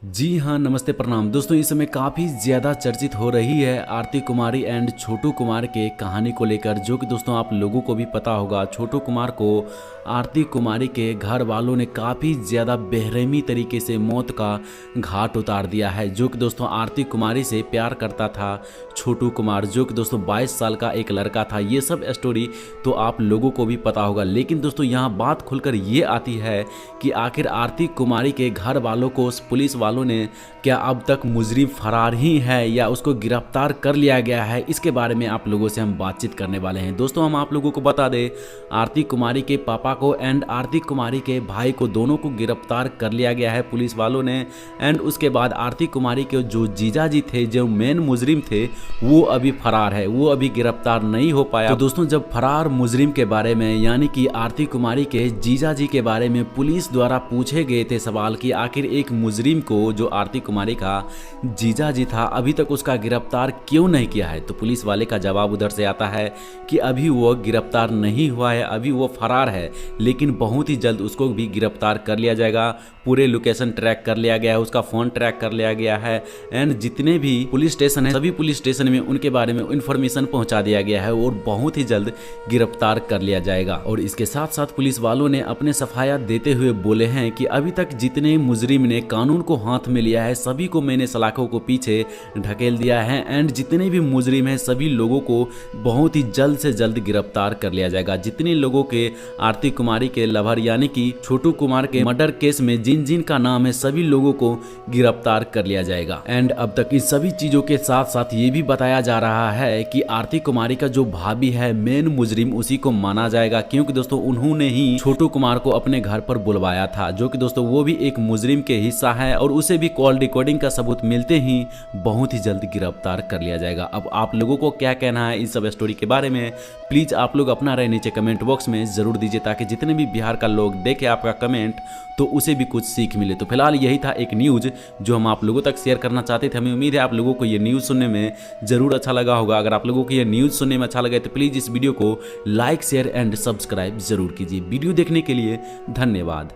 जी हाँ, नमस्ते प्रणाम दोस्तों। इस समय काफ़ी ज़्यादा चर्चित हो रही है आरती कुमारी एंड छोटू कुमार के कहानी को लेकर, जो कि दोस्तों आप लोगों को भी पता होगा। छोटू कुमार को आरती कुमारी के घर वालों ने काफ़ी ज़्यादा बेरहमी तरीके से मौत का घाट उतार दिया है। जो कि दोस्तों आरती कुमारी से प्यार करता था छोटू कुमार, जो कि दोस्तों 22 साल का एक लड़का था। ये सब स्टोरी तो आप लोगों को भी पता होगा, लेकिन दोस्तों यहाँ बात खुलकर ये आती है कि आखिर आरती कुमारी के घर वालों को पुलिस वालों ने क्या अब तक मुजरिम फरार ही है या उसको गिरफ्तार कर लिया गया है, इसके बारे में आप लोगों से हम बातचीत करने वाले हैं। दोस्तों हम आप लोगों को बता दें, आरती कुमारी के पापा को एंड आरती कुमारी के भाई को दोनों को गिरफ्तार कर लिया गया है पुलिस वालों ने। एंड उसके बाद आरती कुमारी के जो जीजा जी थे, जो मेन मुजरिम थे, वो अभी फरार है, वो अभी गिरफ्तार नहीं हो पाया। तो दोस्तों जब फरार मुजरिम के बारे में यानी कि आरती कुमारी के जीजा जी के बारे में पुलिस द्वारा पूछे गए थे सवाल कि आखिर एक मुजरिम को, जो आरती कुमारी का जीजा जी था, अभी तक उसका गिरफ्तार क्यों नहीं किया है, तो पुलिस वाले का जवाब उधर से आता है कि अभी वो गिरफ्तार नहीं हुआ है, अभी वो फरार है, लेकिन बहुत ही जल्द उसको भी गिरफ्तार कर लिया जाएगा। पूरे लोकेशन ट्रैक कर लिया गया है, उसका फोन ट्रैक कर लिया गया है एंड जितने भी पुलिस स्टेशन है, सभी पुलिस स्टेशन में उनके बारे में इंफॉर्मेशन पहुंचा दिया गया है और बहुत ही जल्द गिरफ्तार कर लिया जाएगा। और इसके साथ साथ पुलिस वालों ने अपने सफाया देते हुए बोले हैं कि अभी तक जितने मुजरिम ने कानून को हाथ में लिया है, सभी को मैंने सलाखों को पीछे ढकेल दिया है एंड जितने भी मुजरिम हैं सभी लोगों को बहुत ही जल्द से जल्द गिरफ्तार कर लिया जाएगा। जितने लोगों के आरती कुमारी के लवर यानी कि छोटू कुमार के मर्डर केस में जिन जिन का नाम है, सभी लोगों को गिरफ्तार कर लिया जाएगा। एंड अब तक इन सभी चीजों के साथ साथ ये भी बताया जा रहा है कि आरती कुमारी का जो भाभी है, मेन मुजरिम उसी को माना जाएगा, क्योंकि दोस्तों उन्होंने ही छोटू कुमार को अपने घर पर बुलवाया था, जो कि दोस्तों वो भी एक मुजरिम के हिस्सा है और उसे भी कॉल रिकॉर्डिंग का सबूत मिलते ही बहुत ही जल्द गिरफ्तार कर लिया जाएगा। अब आप लोगों को क्या कहना है इस सब स्टोरी के बारे में, प्लीज आप लोग अपना राय नीचे कमेंट बॉक्स में जरूर दीजिए, ताकि जितने भी बिहार का लोग देखे आपका कमेंट तो उसे भी कुछ सीख मिले। तो फिलहाल यही था एक न्यूज जो हम आप लोगों तक शेयर करना चाहते थे। हमें उम्मीद है आप लोगों को ये न्यूज सुनने में जरूर अच्छा लगा होगा। अगर आप लोगों को ये न्यूज सुनने में अच्छा लगा तो प्लीज इस वीडियो को लाइक शेयर एंड सब्सक्राइब जरूर कीजिए। वीडियो देखने के लिए धन्यवाद।